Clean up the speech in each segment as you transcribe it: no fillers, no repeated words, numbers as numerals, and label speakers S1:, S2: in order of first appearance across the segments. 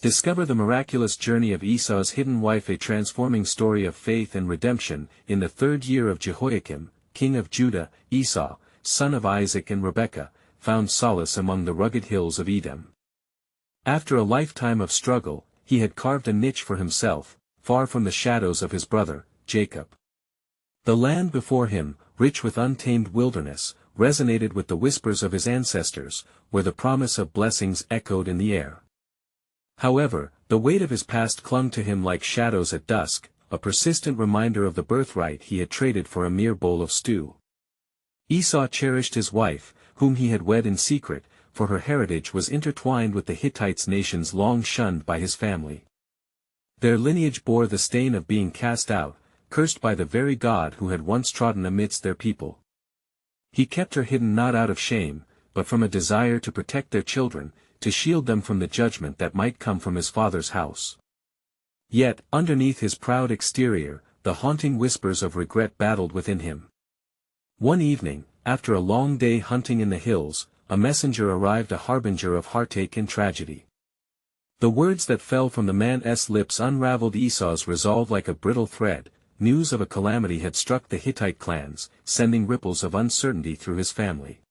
S1: Discover the miraculous journey of Esau's hidden wife, a transforming story of faith and redemption. In the 3rd year of Jehoiakim, king of Judah, Esau, son of Isaac and Rebekah, found solace among the rugged hills of Edom. After a lifetime of struggle, he had carved a niche for himself, far from the shadows of his brother, Jacob. The land before him, rich with untamed wilderness, resonated with the whispers of his ancestors, where the promise of blessings echoed in the air. However, the weight of his past clung to him like shadows at dusk, a persistent reminder of the birthright he had traded for a mere bowl of stew. Esau cherished his wife, whom he had wed in secret, for her heritage was intertwined with the Hittites, nations long shunned by his family. Their lineage bore the stain of being cast out, cursed by the very God who had once trodden amidst their people. He kept her hidden not out of shame, but from a desire to protect their children, to shield them from the judgment that might come from his father's house. Yet, underneath his proud exterior, the haunting whispers of regret battled within him. One evening, after a long day hunting in the hills, a messenger arrived, a harbinger of heartache and tragedy. The words that fell from the man's lips unraveled Esau's resolve like a brittle thread. News of a calamity had struck the Hittite clans, sending ripples of uncertainty through his family.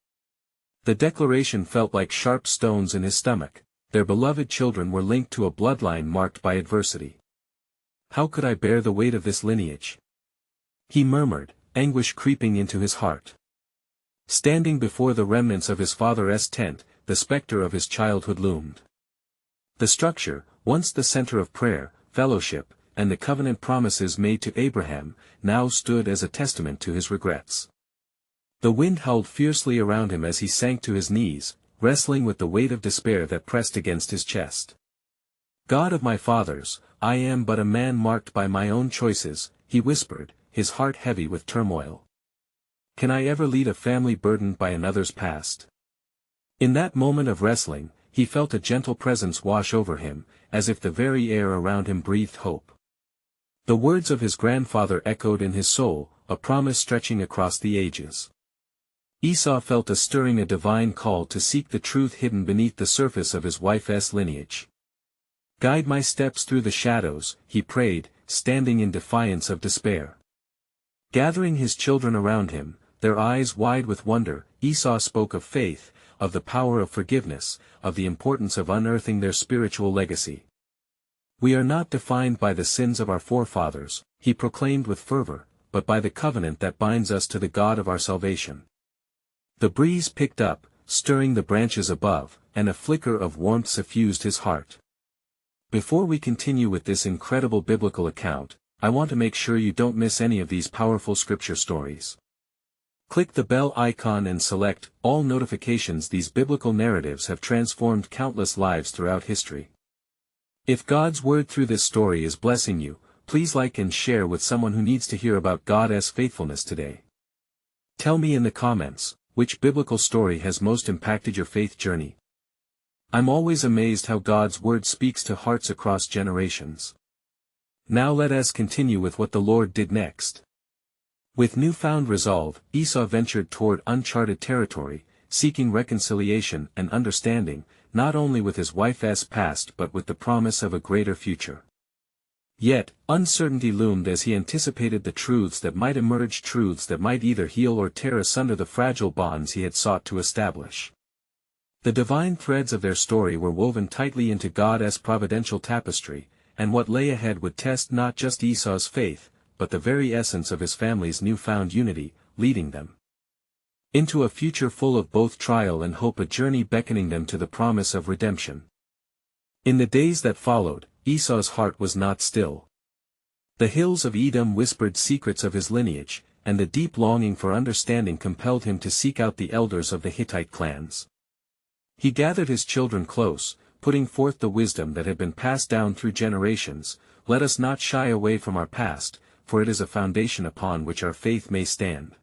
S1: The declaration felt like sharp stones in his stomach. Their beloved children were linked to a bloodline marked by adversity. How could I bear the weight of this lineage? He murmured, anguish creeping into his heart. Standing before the remnants of his father's tent, the specter of his childhood loomed. The structure, once the center of prayer, fellowship, and the covenant promises made to Abraham, now stood as a testament to his regrets. The wind howled fiercely around him as he sank to his knees, wrestling with the weight of despair that pressed against his chest. God of my fathers, I am but a man marked by my own choices, he whispered, his heart heavy with turmoil. Can I ever lead a family burdened by another's past? In that moment of wrestling, he felt a gentle presence wash over him, as if the very air around him breathed hope. The words of his grandfather echoed in his soul, a promise stretching across the ages. Esau felt a stirring, a divine call to seek the truth hidden beneath the surface of his wife's lineage. Guide my steps through the shadows, he prayed, standing in defiance of despair. Gathering his children around him, their eyes wide with wonder, Esau spoke of faith, of the power of forgiveness, of the importance of unearthing their spiritual legacy. We are not defined by the sins of our forefathers, he proclaimed with fervor, but by the covenant that binds us to the God of our salvation. The breeze picked up, stirring the branches above, and a flicker of warmth suffused his heart. Before we continue with this incredible biblical account, I want to make sure you don't miss any of these powerful scripture stories. Click the bell icon and select all notifications. These biblical narratives have transformed countless lives throughout history. If God's word through this story is blessing you, please like and share with someone who needs to hear about God's faithfulness today. Tell me in the comments, which biblical story has most impacted your faith journey? I'm always amazed how God's word speaks to hearts across generations. Now let us continue with what the Lord did next. With newfound resolve, Esau ventured toward uncharted territory, seeking reconciliation and understanding, not only with his wife's past but with the promise of a greater future. Yet, uncertainty loomed as he anticipated the truths that might emerge, truths that might either heal or tear asunder the fragile bonds he had sought to establish. The divine threads of their story were woven tightly into God's providential tapestry, and what lay ahead would test not just Esau's faith, but the very essence of his family's newfound unity, leading them into a future full of both trial and hope, a journey beckoning them to the promise of redemption. In the days that followed, Esau's heart was not still. The hills of Edom whispered secrets of his lineage, and the deep longing for understanding compelled him to seek out the elders of the Hittite clans. He gathered his children close, putting forth the wisdom that had been passed down through generations. Let us not shy away from our past, for it is a foundation upon which our faith may stand.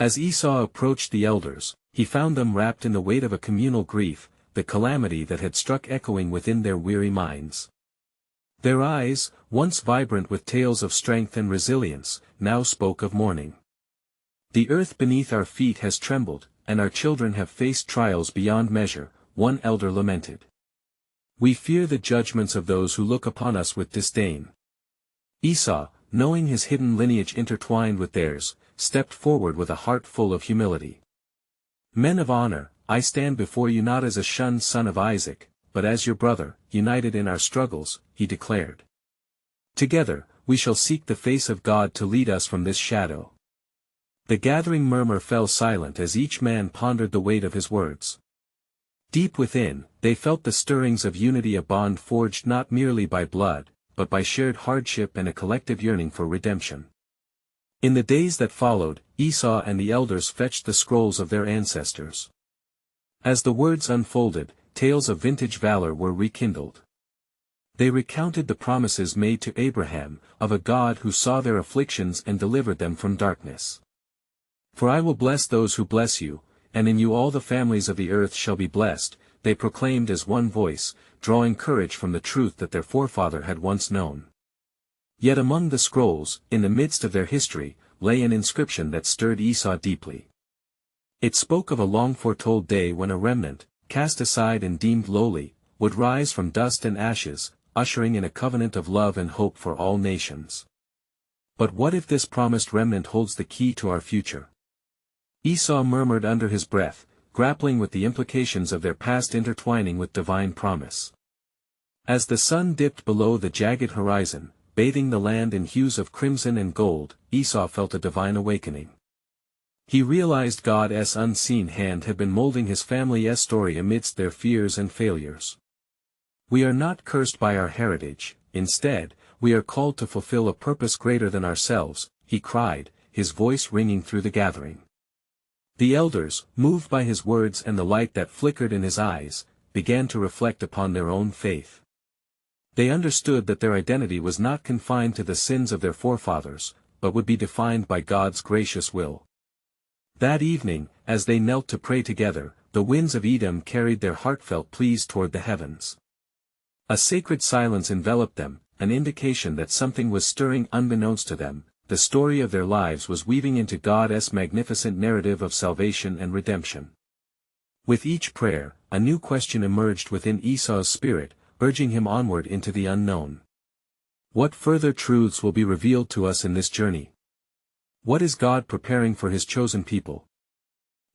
S1: As Esau approached the elders, he found them wrapped in the weight of a communal grief, the calamity that had struck echoing within their weary minds. Their eyes, once vibrant with tales of strength and resilience, now spoke of mourning. The earth beneath our feet has trembled, and our children have faced trials beyond measure, one elder lamented. We fear the judgments of those who look upon us with disdain. Esau, knowing his hidden lineage intertwined with theirs, stepped forward with a heart full of humility. Men of honor, I stand before you not as a shunned son of Isaac, but as your brother, united in our struggles, he declared. Together, we shall seek the face of God to lead us from this shadow. The gathering murmur fell silent as each man pondered the weight of his words. Deep within, they felt the stirrings of unity, a bond forged not merely by blood, but by shared hardship and a collective yearning for redemption. In the days that followed, Esau and the elders fetched the scrolls of their ancestors. As the words unfolded, tales of vintage valor were rekindled. They recounted the promises made to Abraham, of a God who saw their afflictions and delivered them from darkness. For I will bless those who bless you, and in you all the families of the earth shall be blessed, they proclaimed as one voice, drawing courage from the truth that their forefather had once known. Yet among the scrolls, in the midst of their history, lay an inscription that stirred Esau deeply. It spoke of a long-foretold day when a remnant, cast aside and deemed lowly, would rise from dust and ashes, ushering in a covenant of love and hope for all nations. But what if this promised remnant holds the key to our future? Esau murmured under his breath, grappling with the implications of their past intertwining with divine promise. As the sun dipped below the jagged horizon, bathing the land in hues of crimson and gold, Esau felt a divine awakening. He realized God's unseen hand had been molding his family's story amidst their fears and failures. We are not cursed by our heritage, instead, we are called to fulfill a purpose greater than ourselves, he cried, his voice ringing through the gathering. The elders, moved by his words and the light that flickered in his eyes, began to reflect upon their own faith. They understood that their identity was not confined to the sins of their forefathers, but would be defined by God's gracious will. That evening, as they knelt to pray together, the winds of Edom carried their heartfelt pleas toward the heavens. A sacred silence enveloped them, an indication that something was stirring unbeknownst to them. The story of their lives was weaving into God's magnificent narrative of salvation and redemption. With each prayer, a new question emerged within Esau's spirit, urging him onward into the unknown. What further truths will be revealed to us in this journey? What is God preparing for his chosen people?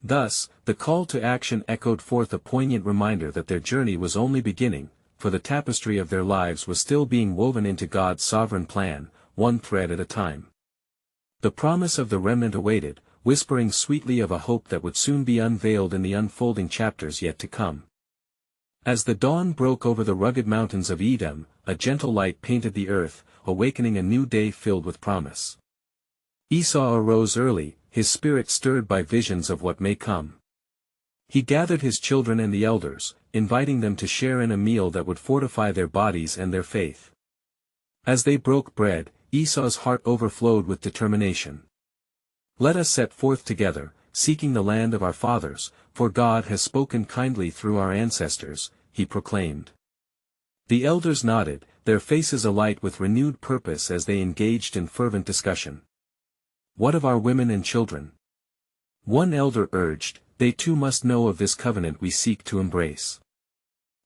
S1: Thus, the call to action echoed forth a poignant reminder that their journey was only beginning, for the tapestry of their lives was still being woven into God's sovereign plan, one thread at a time. The promise of the remnant awaited, whispering sweetly of a hope that would soon be unveiled in the unfolding chapters yet to come. As the dawn broke over the rugged mountains of Edom, a gentle light painted the earth, awakening a new day filled with promise. Esau arose early, his spirit stirred by visions of what may come. He gathered his children and the elders, inviting them to share in a meal that would fortify their bodies and their faith. As they broke bread, Esau's heart overflowed with determination. Let us set forth together, seeking the land of our fathers, for God has spoken kindly through our ancestors, he proclaimed. The elders nodded, their faces alight with renewed purpose as they engaged in fervent discussion. What of our women and children? One elder urged, they too must know of this covenant we seek to embrace.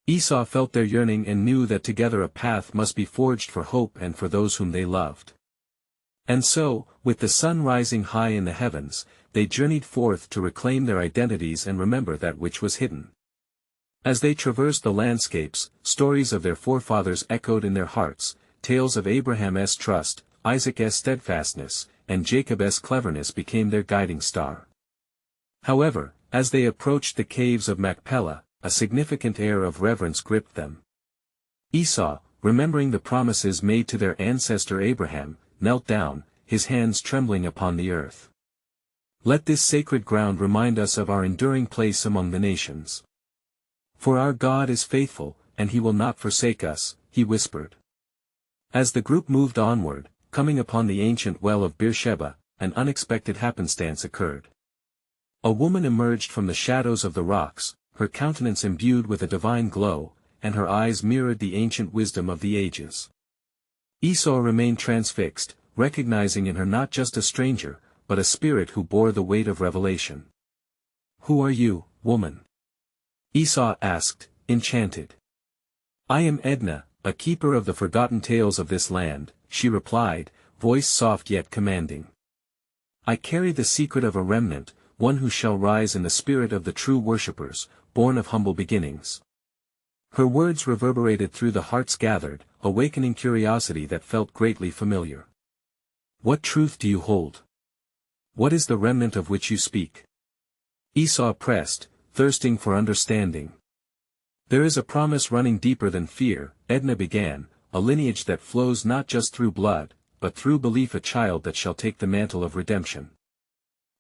S1: Esau felt their yearning and knew that together a path must be forged for hope and for those whom they loved. And so, with the sun rising high in the heavens, they journeyed forth to reclaim their identities and remember that which was hidden. As they traversed the landscapes, stories of their forefathers echoed in their hearts, tales of Abraham's trust, Isaac's steadfastness, and Jacob's cleverness became their guiding star. However, as they approached the caves of Machpelah, a significant air of reverence gripped them. Esau, remembering the promises made to their ancestor Abraham, knelt down, his hands trembling upon the earth. Let this sacred ground remind us of our enduring place among the nations. For our God is faithful, and he will not forsake us, he whispered. As the group moved onward, coming upon the ancient well of Beersheba, an unexpected happenstance occurred. A woman emerged from the shadows of the rocks, her countenance imbued with a divine glow, and her eyes mirrored the ancient wisdom of the ages. Esau remained transfixed, recognizing in her not just a stranger, but a spirit who bore the weight of revelation. Who are you, woman? Esau asked, enchanted. I am Edna, a keeper of the forgotten tales of this land, she replied, voice soft yet commanding. I carry the secret of a remnant, one who shall rise in the spirit of the true worshippers, born of humble beginnings. Her words reverberated through the hearts gathered, awakening curiosity that felt greatly familiar. What truth do you hold? What is the remnant of which you speak? Esau pressed, thirsting for understanding. There is a promise running deeper than fear, Edna began, a lineage that flows not just through blood, but through belief, a child that shall take the mantle of redemption.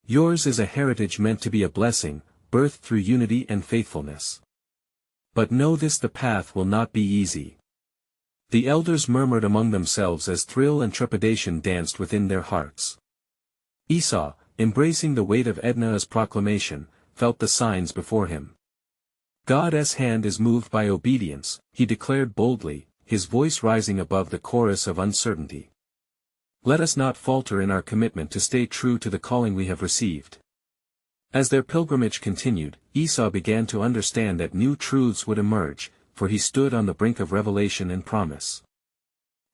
S1: Yours is a heritage meant to be a blessing, birthed through unity and faithfulness. But know this, the path will not be easy. The elders murmured among themselves as thrill and trepidation danced within their hearts. Esau, embracing the weight of Edna's proclamation, felt the signs before him. God's hand is moved by obedience, he declared boldly, his voice rising above the chorus of uncertainty. Let us not falter in our commitment to stay true to the calling we have received. As their pilgrimage continued, Esau began to understand that new truths would emerge, for he stood on the brink of revelation and promise.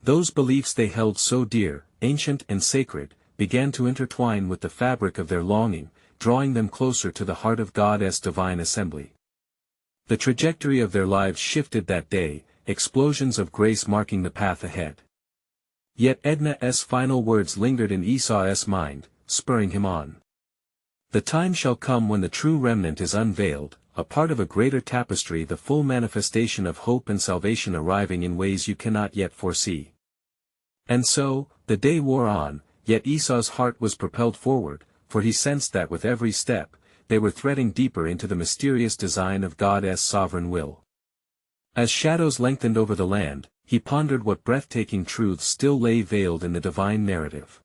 S1: Those beliefs they held so dear, ancient and sacred, began to intertwine with the fabric of their longing, drawing them closer to the heart of God's divine assembly. The trajectory of their lives shifted that day, explosions of grace marking the path ahead. Yet Edna's final words lingered in Esau's mind, spurring him on. The time shall come when the true remnant is unveiled, a part of a greater tapestry, the full manifestation of hope and salvation arriving in ways you cannot yet foresee. And so, the day wore on, yet Esau's heart was propelled forward, for he sensed that with every step, they were threading deeper into the mysterious design of God's sovereign will. As shadows lengthened over the land, he pondered what breathtaking truths still lay veiled in the divine narrative.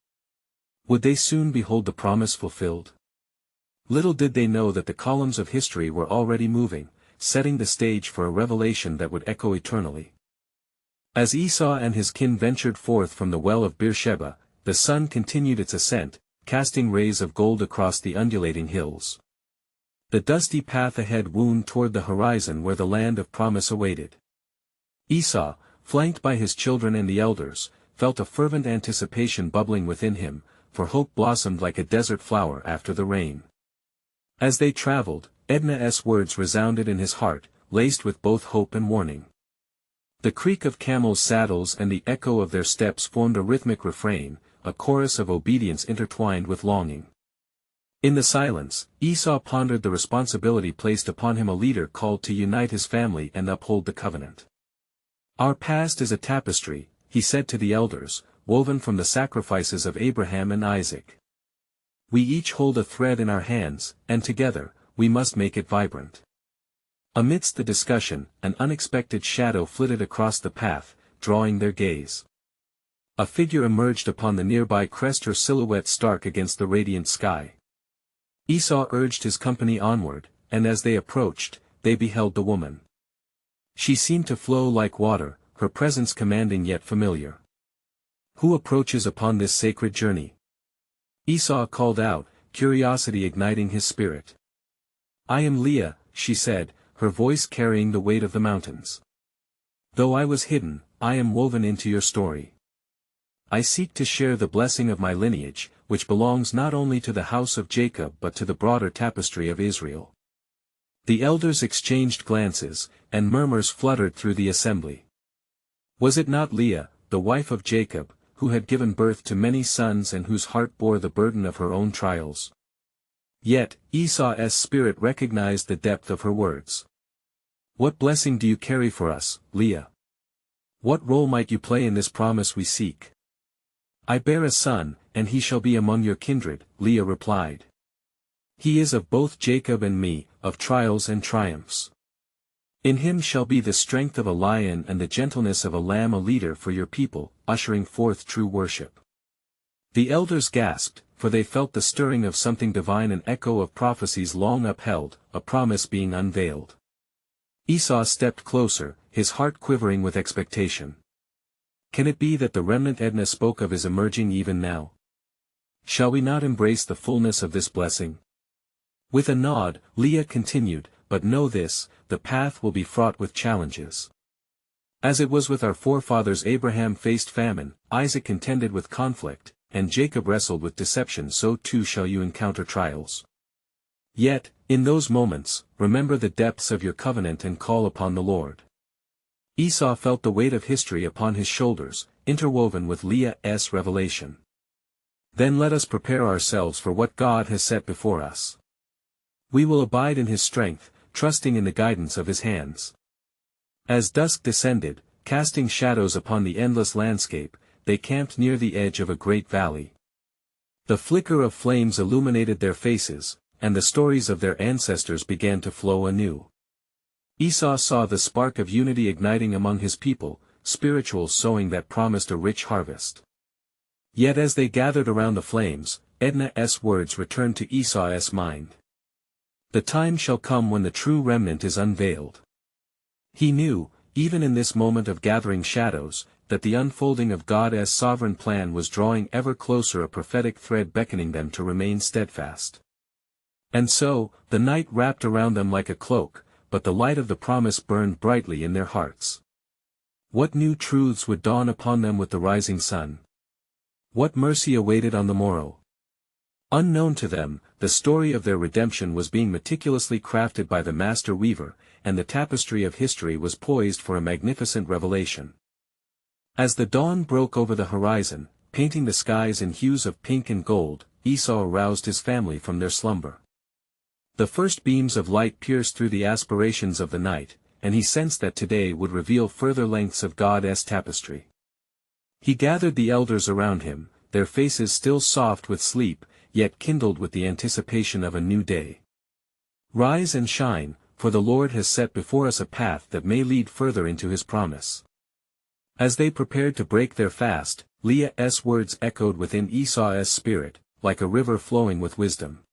S1: Would they soon behold the promise fulfilled? Little did they know that the columns of history were already moving, setting the stage for a revelation that would echo eternally. As Esau and his kin ventured forth from the well of Beersheba, the sun continued its ascent, casting rays of gold across the undulating hills. The dusty path ahead wound toward the horizon where the land of promise awaited. Esau, flanked by his children and the elders, felt a fervent anticipation bubbling within him, for hope blossomed like a desert flower after the rain. As they traveled, Edna's words resounded in his heart, laced with both hope and warning. The creak of camels' saddles and the echo of their steps formed a rhythmic refrain, a chorus of obedience intertwined with longing. In the silence, Esau pondered the responsibility placed upon him, a leader called to unite his family and uphold the covenant. Our past is a tapestry, he said to the elders, woven from the sacrifices of Abraham and Isaac. We each hold a thread in our hands, and together, we must make it vibrant. Amidst the discussion, an unexpected shadow flitted across the path, drawing their gaze. A figure emerged upon the nearby crest, her silhouette stark against the radiant sky. Esau urged his company onward, and as they approached, they beheld the woman. She seemed to flow like water, her presence commanding yet familiar. Who approaches upon this sacred journey? Esau called out, curiosity igniting his spirit. I am Leah, she said, her voice carrying the weight of the mountains. Though I was hidden, I am woven into your story. I seek to share the blessing of my lineage, which belongs not only to the house of Jacob but to the broader tapestry of Israel. The elders exchanged glances, and murmurs fluttered through the assembly. Was it not Leah, the wife of Jacob, who had given birth to many sons and whose heart bore the burden of her own trials? Yet, Esau's spirit recognized the depth of her words. What blessing do you carry for us, Leah? What role might you play in this promise we seek? I bear a son, and he shall be among your kindred, Leah replied. He is of both Jacob and me, of trials and triumphs. In him shall be the strength of a lion and the gentleness of a lamb, a leader for your people, ushering forth true worship. The elders gasped, for they felt the stirring of something divine, an echo of prophecies long upheld, a promise being unveiled. Esau stepped closer, his heart quivering with expectation. Can it be that the remnant Edna spoke of is emerging even now? Shall we not embrace the fullness of this blessing? With a nod, Leah continued, but know this, the path will be fraught with challenges. As it was with our forefathers, Abraham faced famine, Isaac contended with conflict, and Jacob wrestled with deception, so too shall you encounter trials. Yet, in those moments, remember the depths of your covenant and call upon the Lord. Esau felt the weight of history upon his shoulders, interwoven with Leah's revelation. Then let us prepare ourselves for what God has set before us. We will abide in his strength, trusting in the guidance of his hands. As dusk descended, casting shadows upon the endless landscape, they camped near the edge of a great valley. The flicker of flames illuminated their faces, and the stories of their ancestors began to flow anew. Esau saw the spark of unity igniting among his people, spiritual sowing that promised a rich harvest. Yet as they gathered around the flames, Edna's words returned to Esau's mind. The time shall come when the true remnant is unveiled. He knew, even in this moment of gathering shadows, that the unfolding of God's sovereign plan was drawing ever closer, a prophetic thread beckoning them to remain steadfast. And so, the night wrapped around them like a cloak, but the light of the promise burned brightly in their hearts. What new truths would dawn upon them with the rising sun? What mercy awaited on the morrow? Unknown to them, the story of their redemption was being meticulously crafted by the master weaver, and the tapestry of history was poised for a magnificent revelation. As the dawn broke over the horizon, painting the skies in hues of pink and gold, Esau aroused his family from their slumber. The first beams of light pierced through the aspirations of the night, and he sensed that today would reveal further lengths of God's tapestry. He gathered the elders around him, their faces still soft with sleep, yet kindled with the anticipation of a new day. Rise and shine, for the Lord has set before us a path that may lead further into his promise. As they prepared to break their fast, Leah's words echoed within Esau's spirit, like a river flowing with wisdom.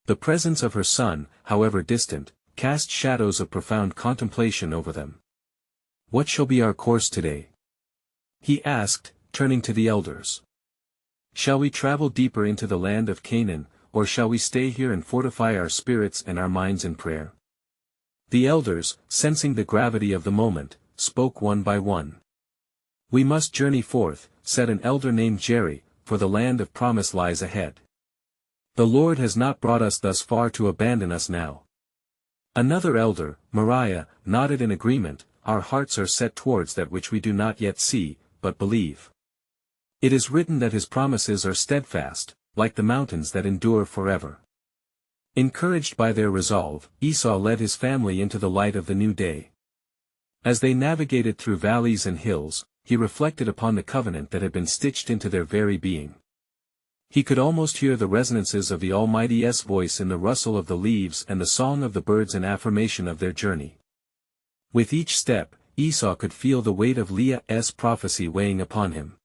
S1: The presence of her son, however distant, cast shadows of profound contemplation over them. What shall be our course today? He asked, turning to the elders. Shall we travel deeper into the land of Canaan, or shall we stay here and fortify our spirits and our minds in prayer? The elders, sensing the gravity of the moment, spoke one by one. We must journey forth, said an elder named Jerry, for the land of promise lies ahead. The Lord has not brought us thus far to abandon us now. Another elder, Moriah, nodded in agreement. Our hearts are set towards that which we do not yet see, but believe. It is written that his promises are steadfast, like the mountains that endure forever. Encouraged by their resolve, Esau led his family into the light of the new day. As they navigated through valleys and hills, he reflected upon the covenant that had been stitched into their very being. He could almost hear the resonances of the Almighty's voice in the rustle of the leaves and the song of the birds in affirmation of their journey. With each step, Esau could feel the weight of Leah's prophecy weighing upon him.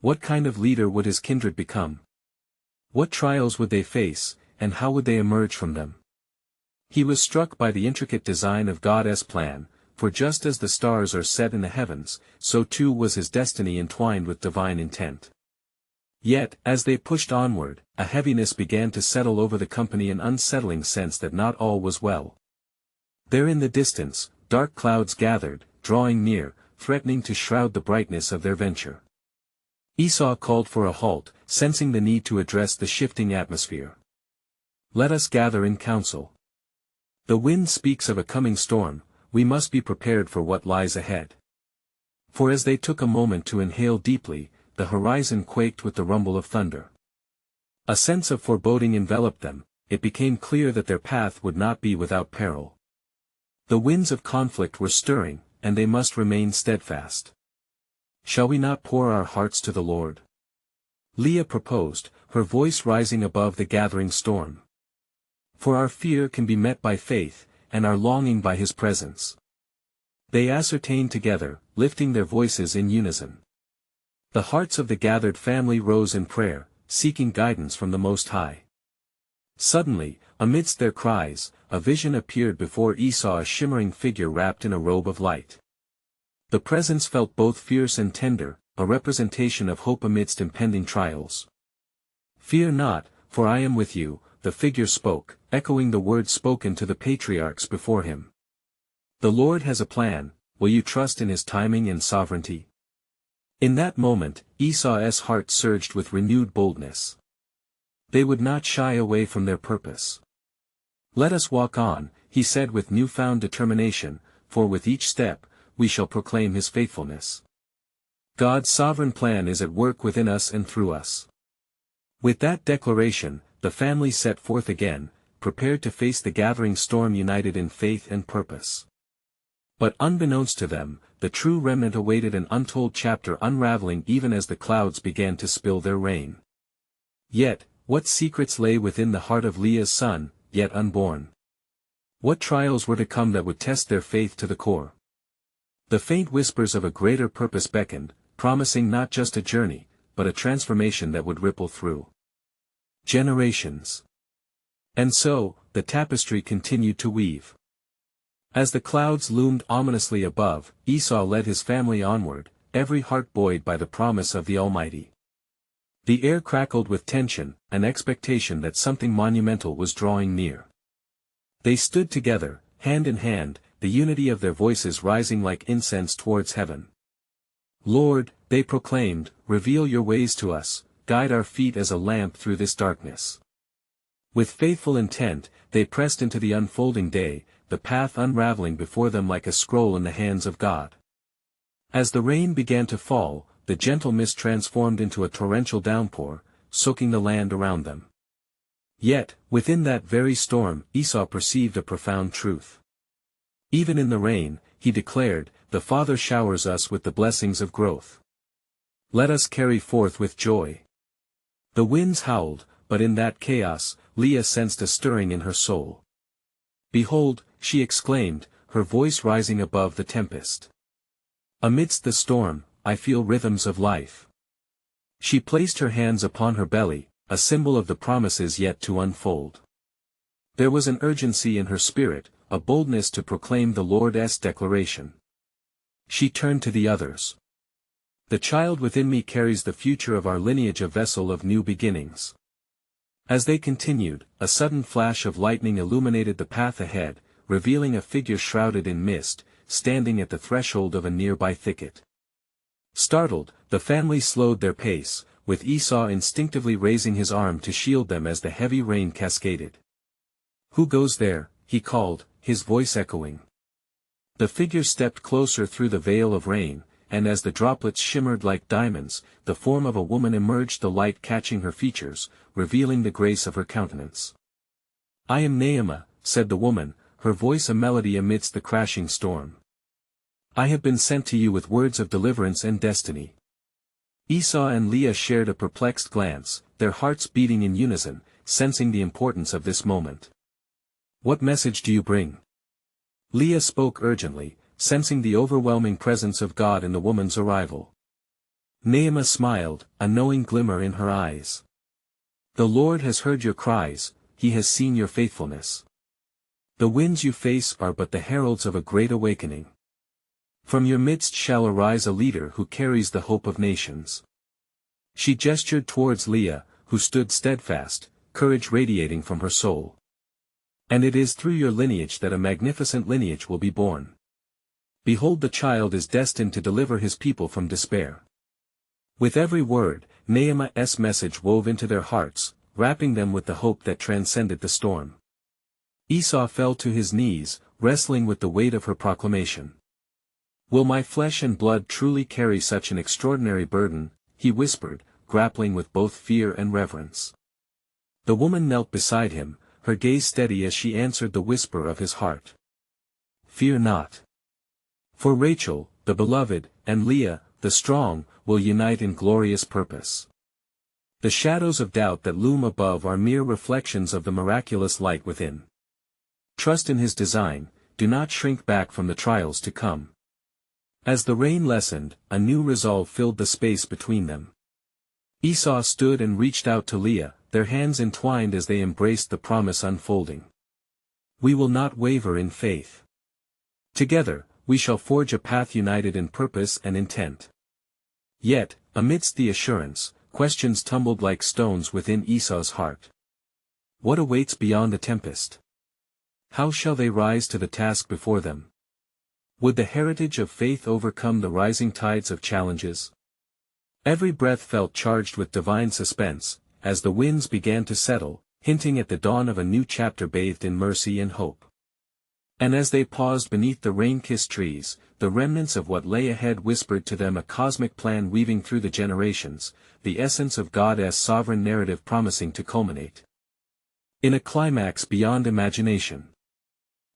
S1: What kind of leader would his kindred become? What trials would they face, and how would they emerge from them? He was struck by the intricate design of God's plan, for just as the stars are set in the heavens, so too was his destiny entwined with divine intent. Yet, as they pushed onward, a heaviness began to settle over the company, an unsettling sense that not all was well. There in the distance, dark clouds gathered, drawing near, threatening to shroud the brightness of their venture. Esau called for a halt, sensing the need to address the shifting atmosphere. Let us gather in council. The wind speaks of a coming storm, we must be prepared for what lies ahead. For as they took a moment to inhale deeply, the horizon quaked with the rumble of thunder. A sense of foreboding enveloped them. It became clear that their path would not be without peril. The winds of conflict were stirring, and they must remain steadfast. Shall we not pour our hearts to the Lord? Leah proposed, her voice rising above the gathering storm. For our fear can be met by faith, and our longing by his presence. They ascertained together, lifting their voices in unison. The hearts of the gathered family rose in prayer, seeking guidance from the Most High. Suddenly, amidst their cries, a vision appeared before Esau, a shimmering figure wrapped in a robe of light. The presence felt both fierce and tender, a representation of hope amidst impending trials. Fear not, for I am with you, the figure spoke, echoing the words spoken to the patriarchs before him. The Lord has a plan, will you trust in his timing and sovereignty? In that moment, Esau's heart surged with renewed boldness. They would not shy away from their purpose. Let us walk on, he said with newfound determination, for with each step, we shall proclaim his faithfulness. God's sovereign plan is at work within us and through us. With that declaration, the family set forth again, prepared to face the gathering storm united in faith and purpose. But unbeknownst to them, the true remnant awaited an untold chapter unraveling even as the clouds began to spill their rain. Yet, what secrets lay within the heart of Leah's son, yet unborn? What trials were to come that would test their faith to the core? The faint whispers of a greater purpose beckoned, promising not just a journey, but a transformation that would ripple through generations. And so, the tapestry continued to weave. As the clouds loomed ominously above, Esau led his family onward, every heart buoyed by the promise of the Almighty. The air crackled with tension, an expectation that something monumental was drawing near. They stood together, hand in hand, the unity of their voices rising like incense towards heaven. Lord, they proclaimed, reveal your ways to us, guide our feet as a lamp through this darkness. With faithful intent, they pressed into the unfolding day, the path unraveling before them like a scroll in the hands of God. As the rain began to fall, the gentle mist transformed into a torrential downpour, soaking the land around them. Yet, within that very storm, Esau perceived a profound truth. Even in the rain, he declared, the Father showers us with the blessings of growth. Let us carry forth with joy. The winds howled, but in that chaos, Leah sensed a stirring in her soul. Behold, she exclaimed, her voice rising above the tempest. Amidst the storm, I feel rhythms of life. She placed her hands upon her belly, a symbol of the promises yet to unfold. There was an urgency in her spirit, a boldness to proclaim the Lord's declaration. She turned to the others. The child within me carries the future of our lineage, a vessel of new beginnings. As they continued, a sudden flash of lightning illuminated the path ahead, revealing a figure shrouded in mist, standing at the threshold of a nearby thicket. Startled, the family slowed their pace, with Esau instinctively raising his arm to shield them as the heavy rain cascaded. Who goes there? He called, his voice echoing. The figure stepped closer through the veil of rain, and as the droplets shimmered like diamonds, the form of a woman emerged, the light catching her features, revealing the grace of her countenance. I am Naamah, said the woman, her voice a melody amidst the crashing storm. I have been sent to you with words of deliverance and destiny. Esau and Leah shared a perplexed glance, their hearts beating in unison, sensing the importance of this moment. What message do you bring? Leah spoke urgently, sensing the overwhelming presence of God in the woman's arrival. Naamah smiled, a knowing glimmer in her eyes. The Lord has heard your cries, he has seen your faithfulness. The winds you face are but the heralds of a great awakening. From your midst shall arise a leader who carries the hope of nations. She gestured towards Leah, who stood steadfast, courage radiating from her soul. And it is through your lineage that a magnificent lineage will be born. Behold, the child is destined to deliver his people from despair. With every word, Naamah's message wove into their hearts, wrapping them with the hope that transcended the storm. Esau fell to his knees, wrestling with the weight of her proclamation. Will my flesh and blood truly carry such an extraordinary burden? He whispered, grappling with both fear and reverence. The woman knelt beside him, her gaze steady as she answered the whisper of his heart. Fear not. For Rachel, the beloved, and Leah, the strong, will unite in glorious purpose. The shadows of doubt that loom above are mere reflections of the miraculous light within. Trust in his design, do not shrink back from the trials to come. As the rain lessened, a new resolve filled the space between them. Esau stood and reached out to Leah, their hands entwined as they embraced the promise unfolding. We will not waver in faith. Together, we shall forge a path united in purpose and intent. Yet, amidst the assurance, questions tumbled like stones within Esau's heart. What awaits beyond the tempest? How shall they rise to the task before them? Would the heritage of faith overcome the rising tides of challenges? Every breath felt charged with divine suspense, as the winds began to settle, hinting at the dawn of a new chapter bathed in mercy and hope. And as they paused beneath the rain-kissed trees, the remnants of what lay ahead whispered to them a cosmic plan weaving through the generations, the essence of God's sovereign narrative promising to culminate in a climax beyond imagination.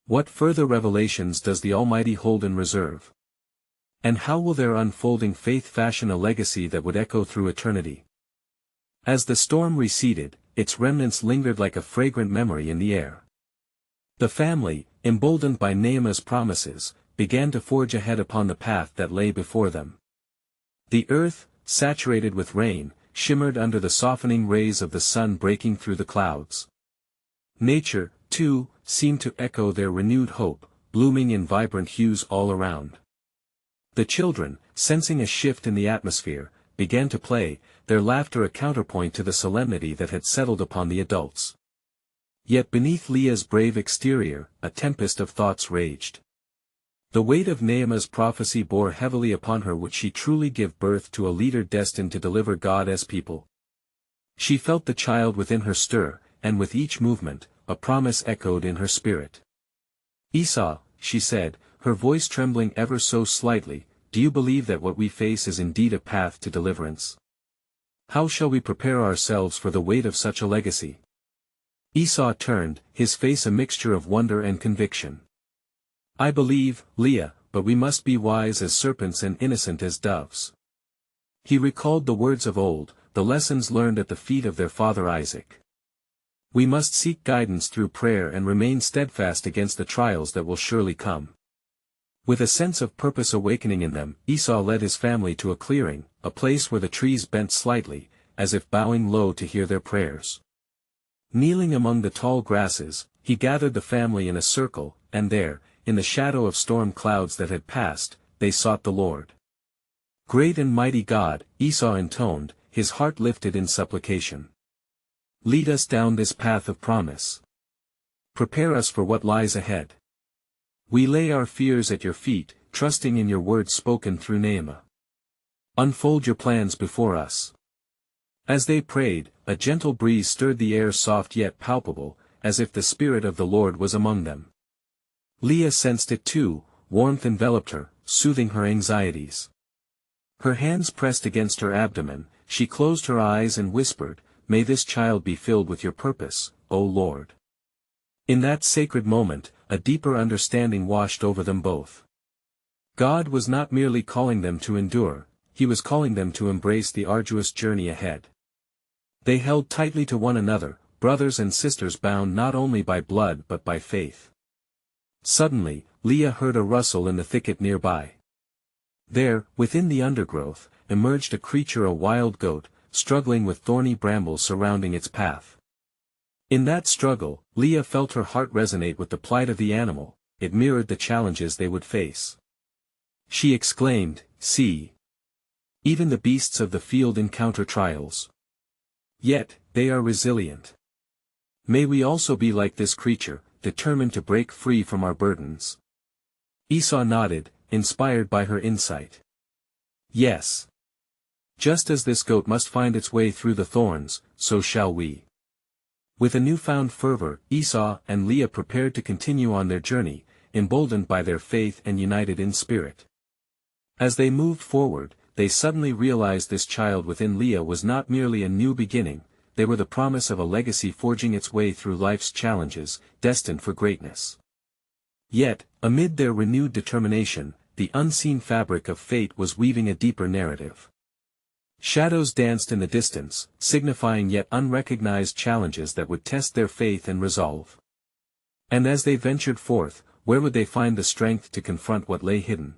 S1: What further revelations does the Almighty hold in reserve? And how will their unfolding faith fashion a legacy that would echo through eternity? As the storm receded, its remnants lingered like a fragrant memory in the air. The family, emboldened by Nehemiah's promises, began to forge ahead upon the path that lay before them. The earth, saturated with rain, shimmered under the softening rays of the sun breaking through the clouds. Nature, too, seemed to echo their renewed hope, blooming in vibrant hues all around. The children, sensing a shift in the atmosphere, began to play, their laughter a counterpoint to the solemnity that had settled upon the adults. Yet beneath Leah's brave exterior, a tempest of thoughts raged. The weight of Nehemiah's prophecy bore heavily upon her. Would she truly give birth to a leader destined to deliver God's people? She felt the child within her stir, and with each movement, a promise echoed in her spirit. "Esau," she said, her voice trembling ever so slightly, "do you believe that what we face is indeed a path to deliverance? How shall we prepare ourselves for the weight of such a legacy?" Esau turned, his face a mixture of wonder and conviction. "I believe, Leah, but we must be wise as serpents and innocent as doves." He recalled the words of old, the lessons learned at the feet of their father Isaac. "We must seek guidance through prayer and remain steadfast against the trials that will surely come." With a sense of purpose awakening in them, Esau led his family to a clearing, a place where the trees bent slightly, as if bowing low to hear their prayers. Kneeling among the tall grasses, he gathered the family in a circle, and there, in the shadow of storm clouds that had passed, they sought the Lord. "Great and mighty God," Esau intoned, his heart lifted in supplication. "Lead us down this path of promise. Prepare us for what lies ahead. We lay our fears at your feet, trusting in your words spoken through Nehemiah. Unfold your plans before us." As they prayed, a gentle breeze stirred the air, soft yet palpable, as if the Spirit of the Lord was among them. Leah sensed it too. Warmth enveloped her, soothing her anxieties. Her hands pressed against her abdomen, she closed her eyes and whispered, "May this child be filled with your purpose, O Lord." In that sacred moment, a deeper understanding washed over them both. God was not merely calling them to endure, He was calling them to embrace the arduous journey ahead. They held tightly to one another, brothers and sisters bound not only by blood but by faith. Suddenly, Leah heard a rustle in the thicket nearby. There, within the undergrowth, emerged a creature, a wild goat, struggling with thorny brambles surrounding its path. In that struggle, Leah felt her heart resonate with the plight of the animal. It mirrored the challenges they would face. She exclaimed, "See! Even the beasts of the field encounter trials. Yet, they are resilient. May we also be like this creature, determined to break free from our burdens." Esau nodded, inspired by her insight. "Yes. Just as this goat must find its way through the thorns, so shall we." With a newfound fervor, Esau and Leah prepared to continue on their journey, emboldened by their faith and united in spirit. As they moved forward, they suddenly realized this child within Leah was not merely a new beginning, they were the promise of a legacy forging its way through life's challenges, destined for greatness. Yet, amid their renewed determination, the unseen fabric of fate was weaving a deeper narrative. Shadows danced in the distance, signifying yet unrecognized challenges that would test their faith and resolve. And as they ventured forth, where would they find the strength to confront what lay hidden?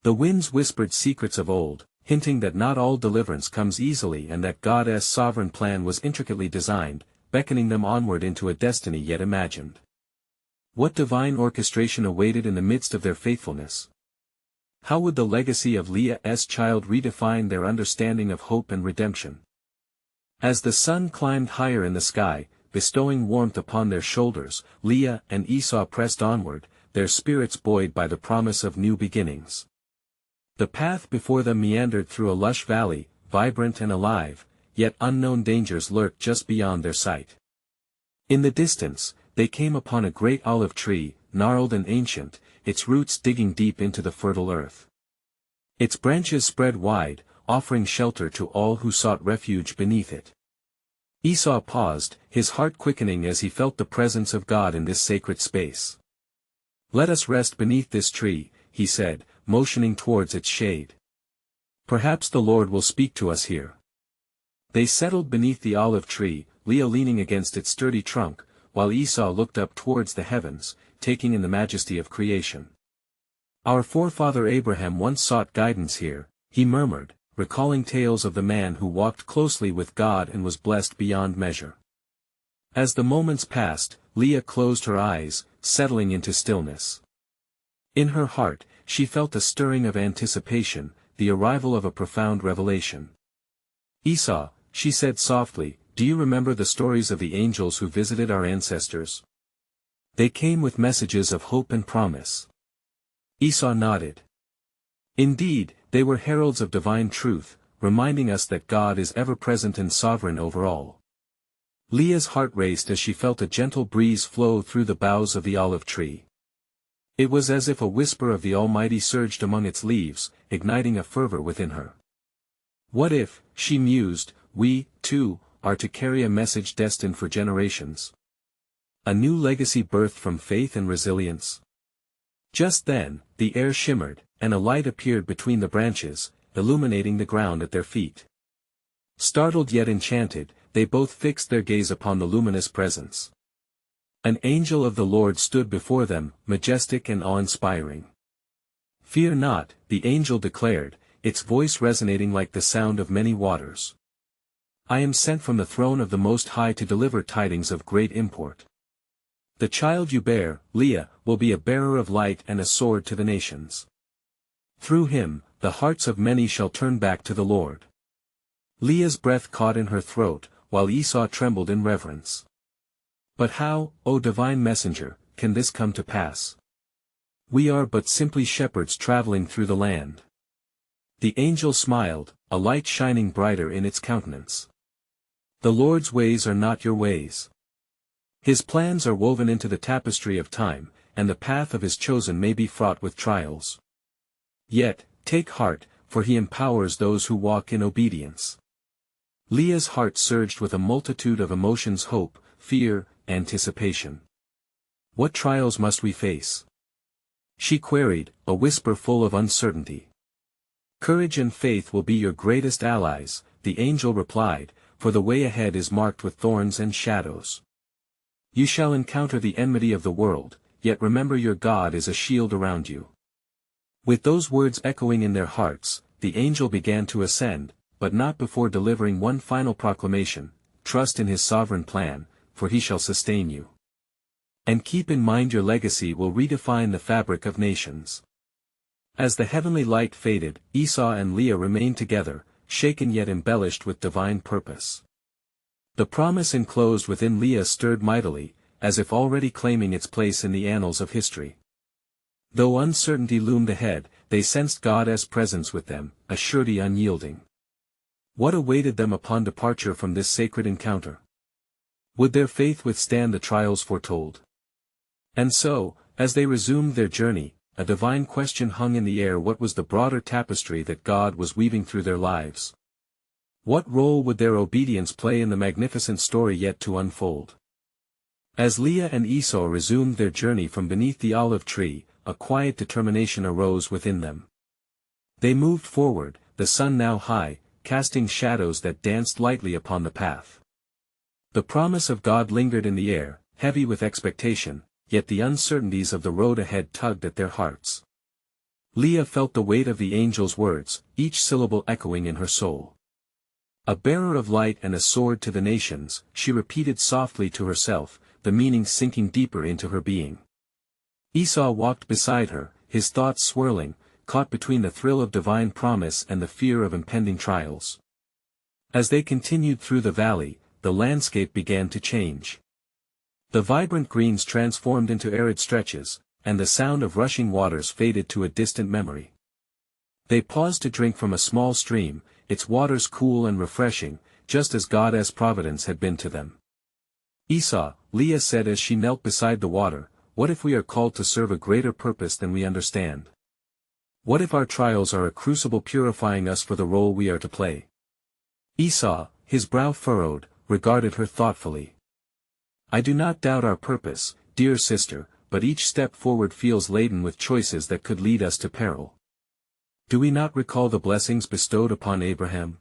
S1: The winds whispered secrets of old, hinting that not all deliverance comes easily and that God's sovereign plan was intricately designed, beckoning them onward into a destiny yet imagined. What divine orchestration awaited in the midst of their faithfulness? How would the legacy of Leah's child redefine their understanding of hope and redemption? As the sun climbed higher in the sky, bestowing warmth upon their shoulders, Leah and Esau pressed onward, their spirits buoyed by the promise of new beginnings. The path before them meandered through a lush valley, vibrant and alive, yet unknown dangers lurked just beyond their sight. In the distance, they came upon a great olive tree, gnarled and ancient, its roots digging deep into the fertile earth. Its branches spread wide, offering shelter to all who sought refuge beneath it. Esau paused, his heart quickening as he felt the presence of God in this sacred space. "Let us rest beneath this tree," he said, motioning towards its shade. "Perhaps the Lord will speak to us here." They settled beneath the olive tree, Leah leaning against its sturdy trunk, while Esau looked up towards the heavens, taking in the majesty of creation. "Our forefather Abraham once sought guidance here," he murmured, recalling tales of the man who walked closely with God and was blessed beyond measure. As the moments passed, Leah closed her eyes, settling into stillness. In her heart, she felt a stirring of anticipation, the arrival of a profound revelation. "Esau," she said softly, "do you remember the stories of the angels who visited our ancestors? They came with messages of hope and promise." Esau nodded. "Indeed, they were heralds of divine truth, reminding us that God is ever present and sovereign over all." Leah's heart raced as she felt a gentle breeze flow through the boughs of the olive tree. It was as if a whisper of the Almighty surged among its leaves, igniting a fervor within her. "What if," she mused, "we, too, are to carry a message destined for generations? A new legacy birthed from faith and resilience?" Just then, the air shimmered, and a light appeared between the branches, illuminating the ground at their feet. Startled yet enchanted, they both fixed their gaze upon the luminous presence. An angel of the Lord stood before them, majestic and awe-inspiring. "Fear not," the angel declared, its voice resonating like the sound of many waters. "I am sent from the throne of the Most High to deliver tidings of great import. The child you bear, Leah, will be a bearer of light and a sword to the nations. Through him, the hearts of many shall turn back to the Lord." Leah's breath caught in her throat, while Esau trembled in reverence. "But how, O divine messenger, can this come to pass? We are but simply shepherds traveling through the land." The angel smiled, a light shining brighter in its countenance. "The Lord's ways are not your ways. His plans are woven into the tapestry of time, and the path of his chosen may be fraught with trials. Yet, take heart, for he empowers those who walk in obedience." Leah's heart surged with a multitude of emotions: hope, fear, anticipation. "What trials must we face?" she queried, a whisper full of uncertainty. "Courage and faith will be your greatest allies," the angel replied, "for the way ahead is marked with thorns and shadows. You shall encounter the enmity of the world, yet remember your God is a shield around you." With those words echoing in their hearts, the angel began to ascend, but not before delivering one final proclamation: "Trust in his sovereign plan, for he shall sustain you. And keep in mind your legacy will redefine the fabric of nations." As the heavenly light faded, Esau and Leah remained together, shaken yet embellished with divine purpose. The promise enclosed within Leah stirred mightily, as if already claiming its place in the annals of history. Though uncertainty loomed ahead, they sensed God's presence with them, a surety unyielding. What awaited them upon departure from this sacred encounter? Would their faith withstand the trials foretold? And so, as they resumed their journey, a divine question hung in the air: what was the broader tapestry that God was weaving through their lives? What role would their obedience play in the magnificent story yet to unfold? As Leah and Esau resumed their journey from beneath the olive tree, a quiet determination arose within them. They moved forward, the sun now high, casting shadows that danced lightly upon the path. The promise of God lingered in the air, heavy with expectation, yet the uncertainties of the road ahead tugged at their hearts. Leah felt the weight of the angel's words, each syllable echoing in her soul. "A bearer of light and a sword to the nations," she repeated softly to herself, the meaning sinking deeper into her being. Esau walked beside her, his thoughts swirling, caught between the thrill of divine promise and the fear of impending trials. As they continued through the valley, the landscape began to change. The vibrant greens transformed into arid stretches, and the sound of rushing waters faded to a distant memory. They paused to drink from a small stream, its waters cool and refreshing, just as God's providence had been to them. Esau, Leah said as she knelt beside the water, "What if we are called to serve a greater purpose than we understand? What if our trials are a crucible purifying us for the role we are to play?" Esau, his brow furrowed, regarded her thoughtfully. "I do not doubt our purpose, dear sister, but each step forward feels laden with choices that could lead us to peril. Do we not recall the blessings bestowed upon Abraham?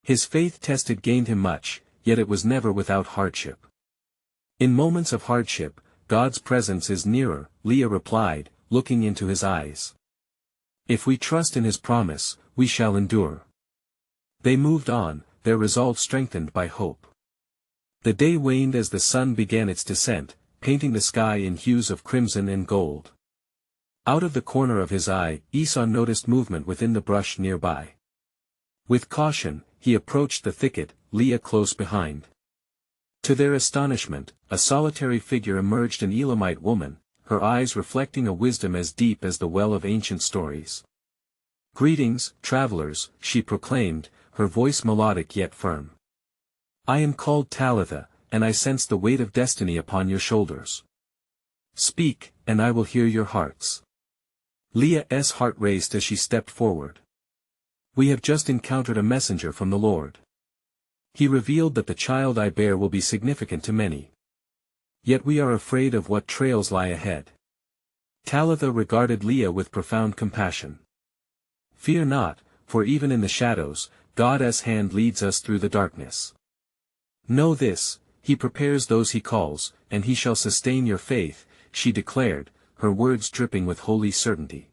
S1: His faith tested gained him much, yet it was never without hardship. In moments of hardship, God's presence is nearer," Leah replied, looking into his eyes. "If we trust in his promise, we shall endure." They moved on, their resolve strengthened by hope. The day waned as the sun began its descent, painting the sky in hues of crimson and gold. Out of the corner of his eye, Esau noticed movement within the brush nearby. With caution, he approached the thicket, Leah close behind. To their astonishment, a solitary figure emerged, an Elamite woman, her eyes reflecting a wisdom as deep as the well of ancient stories. "Greetings, travelers," she proclaimed, her voice melodic yet firm. "I am called Talitha, and I sense the weight of destiny upon your shoulders. Speak, and I will hear your hearts." Leah's heart raced as she stepped forward. "We have just encountered a messenger from the Lord. He revealed that the child I bear will be significant to many. Yet we are afraid of what trails lie ahead." Talitha regarded Leah with profound compassion. "Fear not, for even in the shadows, God's hand leads us through the darkness. Know this, he prepares those he calls, and he shall sustain your faith," she declared, her words dripping with holy certainty.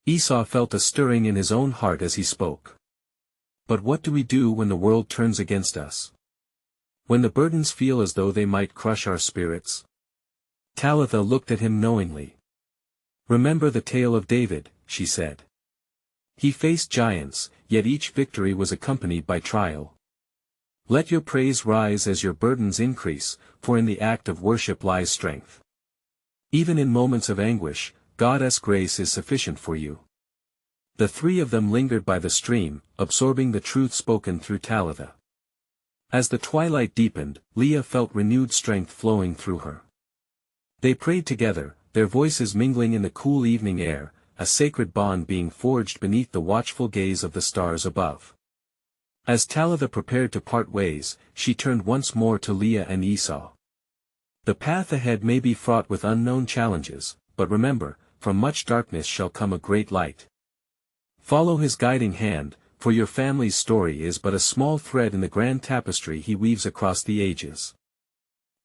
S1: Esau felt a stirring in his own heart as he spoke. But what do we do when the world turns against us? When the burdens feel as though they might crush our spirits? Talitha looked at him knowingly. "Remember the tale of David," she said. "He faced giants, yet each victory was accompanied by trial. Let your praise rise as your burdens increase, for in the act of worship lies strength. Even in moments of anguish, God's grace is sufficient for you." The three of them lingered by the stream, absorbing the truth spoken through Talitha. As the twilight deepened, Leah felt renewed strength flowing through her. They prayed together, their voices mingling in the cool evening air, a sacred bond being forged beneath the watchful gaze of the stars above. As Talitha prepared to part ways, she turned once more to Leah and Esau. "The path ahead may be fraught with unknown challenges, but remember, from much darkness shall come a great light. Follow his guiding hand, for your family's story is but a small thread in the grand tapestry he weaves across the ages."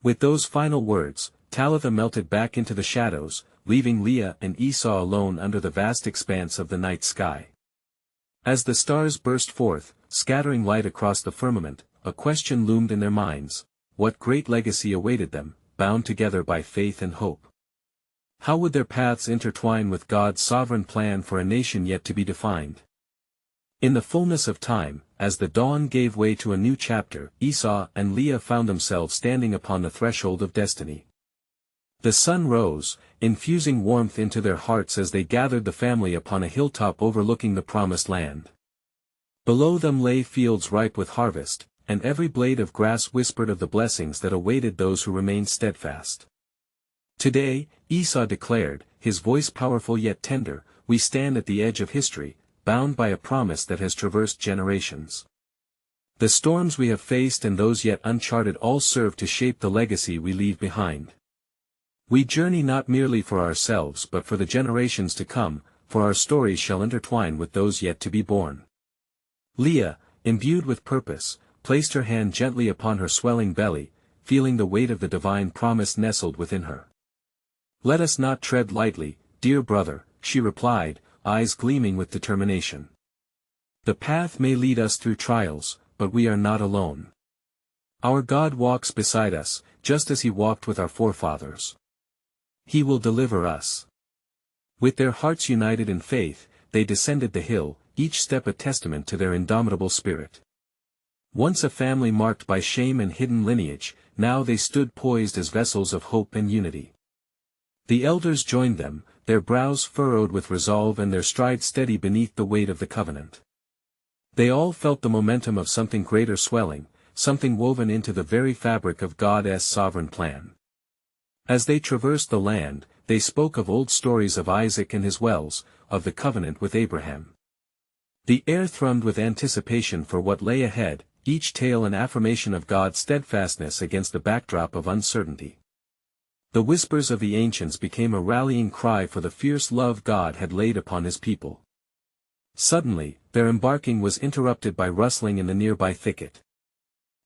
S1: With those final words, Talitha melted back into the shadows, leaving Leah and Esau alone under the vast expanse of the night sky. As the stars burst forth, scattering light across the firmament, a question loomed in their minds: what great legacy awaited them, bound together by faith and hope? How would their paths intertwine with God's sovereign plan for a nation yet to be defined? In the fullness of time, as the dawn gave way to a new chapter, Esau and Leah found themselves standing upon the threshold of destiny. The sun rose, infusing warmth into their hearts as they gathered the family upon a hilltop overlooking the promised land. Below them lay fields ripe with harvest, and every blade of grass whispered of the blessings that awaited those who remained steadfast. "Today," Esau declared, his voice powerful yet tender, "we stand at the edge of history, bound by a promise that has traversed generations. The storms we have faced and those yet uncharted all serve to shape the legacy we leave behind. We journey not merely for ourselves but for the generations to come, for our stories shall intertwine with those yet to be born." Leah, imbued with purpose, placed her hand gently upon her swelling belly, feeling the weight of the divine promise nestled within her. "Let us not tread lightly, dear brother," she replied, eyes gleaming with determination. "The path may lead us through trials, but we are not alone. Our God walks beside us, just as he walked with our forefathers. He will deliver us." With their hearts united in faith, they descended the hill, each step a testament to their indomitable spirit. Once a family marked by shame and hidden lineage, now they stood poised as vessels of hope and unity. The elders joined them, their brows furrowed with resolve and their stride steady beneath the weight of the covenant. They all felt the momentum of something greater swelling, something woven into the very fabric of God's sovereign plan. As they traversed the land, they spoke of old stories of Isaac and his wells, of the covenant with Abraham. The air thrummed with anticipation for what lay ahead, each tale an affirmation of God's steadfastness against the backdrop of uncertainty. The whispers of the ancients became a rallying cry for the fierce love God had laid upon his people. Suddenly, their embarking was interrupted by rustling in the nearby thicket.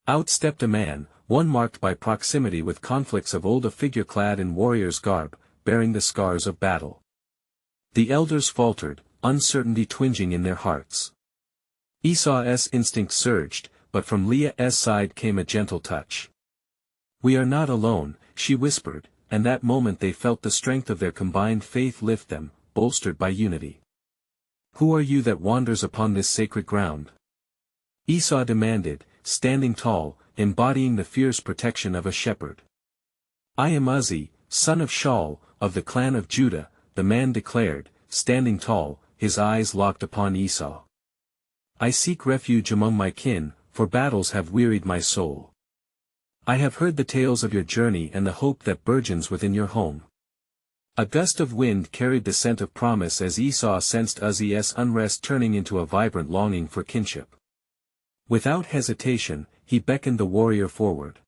S1: Out stepped a man, one marked by proximity with conflicts of old, a figure clad in warrior's garb, bearing the scars of battle. The elders faltered, uncertainty twinging in their hearts. Esau's instinct surged, but from Leah's side came a gentle touch. "We are not alone," she whispered, and that moment they felt the strength of their combined faith lift them, bolstered by unity. "Who are you that wanders upon this sacred ground?" Esau demanded, standing tall, embodying the fierce protection of a shepherd. "I am Uzzi, son of Shaul, of the clan of Judah," the man declared, standing tall, his eyes locked upon Esau. "I seek refuge among my kin, for battles have wearied my soul. I have heard the tales of your journey and the hope that burgeons within your home." A gust of wind carried the scent of promise as Esau sensed Uzzi's unrest turning into a vibrant longing for kinship. Without hesitation, he beckoned the warrior forward.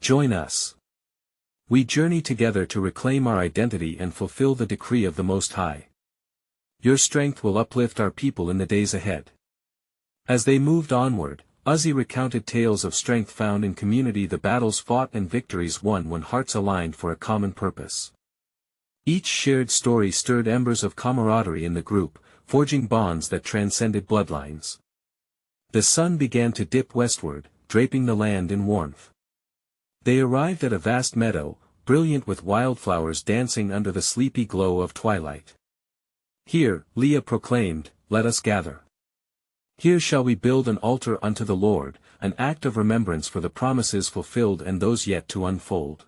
S1: "Join us. We journey together to reclaim our identity and fulfill the decree of the Most High. Your strength will uplift our people in the days ahead." As they moved onward, Uzzi recounted tales of strength found in community, the battles fought and victories won when hearts aligned for a common purpose. Each shared story stirred embers of camaraderie in the group, forging bonds that transcended bloodlines. The sun began to dip westward, draping the land in warmth. They arrived at a vast meadow, brilliant with wildflowers dancing under the sleepy glow of twilight. "Here," Leah proclaimed, "let us gather. Here shall we build an altar unto the Lord, an act of remembrance for the promises fulfilled and those yet to unfold."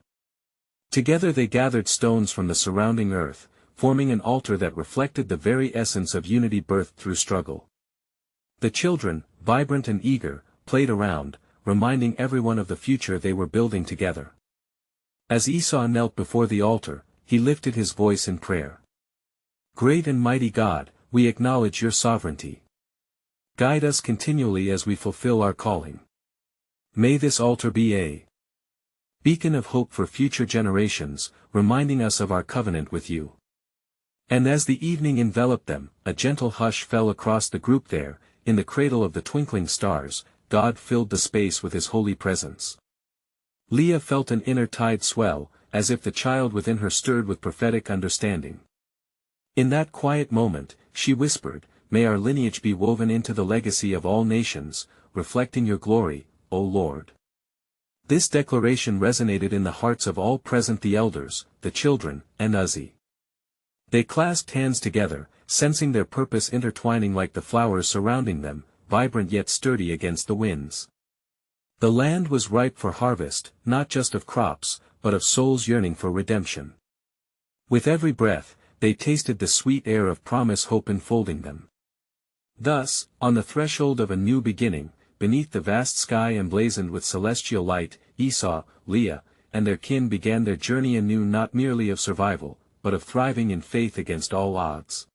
S1: Together they gathered stones from the surrounding earth, forming an altar that reflected the very essence of unity birthed through struggle. The children, vibrant and eager, played around, reminding everyone of the future they were building together. As Esau knelt before the altar, he lifted his voice in prayer. "Great and mighty God, we acknowledge your sovereignty. Guide us continually as we fulfill our calling. May this altar be a beacon of hope for future generations, reminding us of our covenant with you." And as the evening enveloped them, a gentle hush fell across the group there, in the cradle of the twinkling stars. God filled the space with his holy presence. Leah felt an inner tide swell, as if the child within her stirred with prophetic understanding. In that quiet moment, she whispered, "May our lineage be woven into the legacy of all nations, reflecting your glory, O Lord." This declaration resonated in the hearts of all present, the elders, the children, and Uzzi. They clasped hands together, sensing their purpose intertwining like the flowers surrounding them, vibrant yet sturdy against the winds. The land was ripe for harvest, not just of crops, but of souls yearning for redemption. With every breath, they tasted the sweet air of promise, hope enfolding them. Thus, on the threshold of a new beginning, beneath the vast sky emblazoned with celestial light, Esau, Leah, and their kin began their journey anew, not merely of survival, but of thriving in faith against all odds.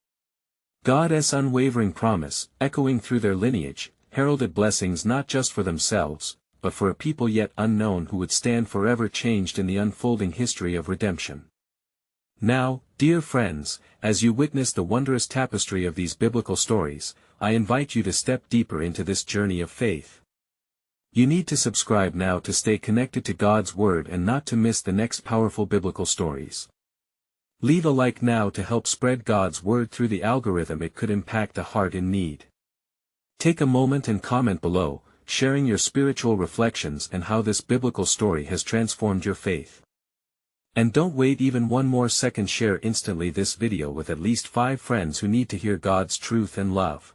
S1: God's unwavering promise, echoing through their lineage, heralded blessings not just for themselves, but for a people yet unknown who would stand forever changed in the unfolding history of redemption. Now, dear friends, as you witness the wondrous tapestry of these biblical stories, I invite you to step deeper into this journey of faith. You need to subscribe now to stay connected to God's Word and not to miss the next powerful biblical stories. Leave a like now to help spread God's Word through the algorithm. It could impact a heart in need. Take a moment and comment below, sharing your spiritual reflections and how this biblical story has transformed your faith. And don't wait even one more second, share instantly this video with at least 5 friends who need to hear God's truth and love.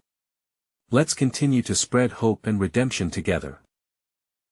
S1: Let's continue to spread hope and redemption together.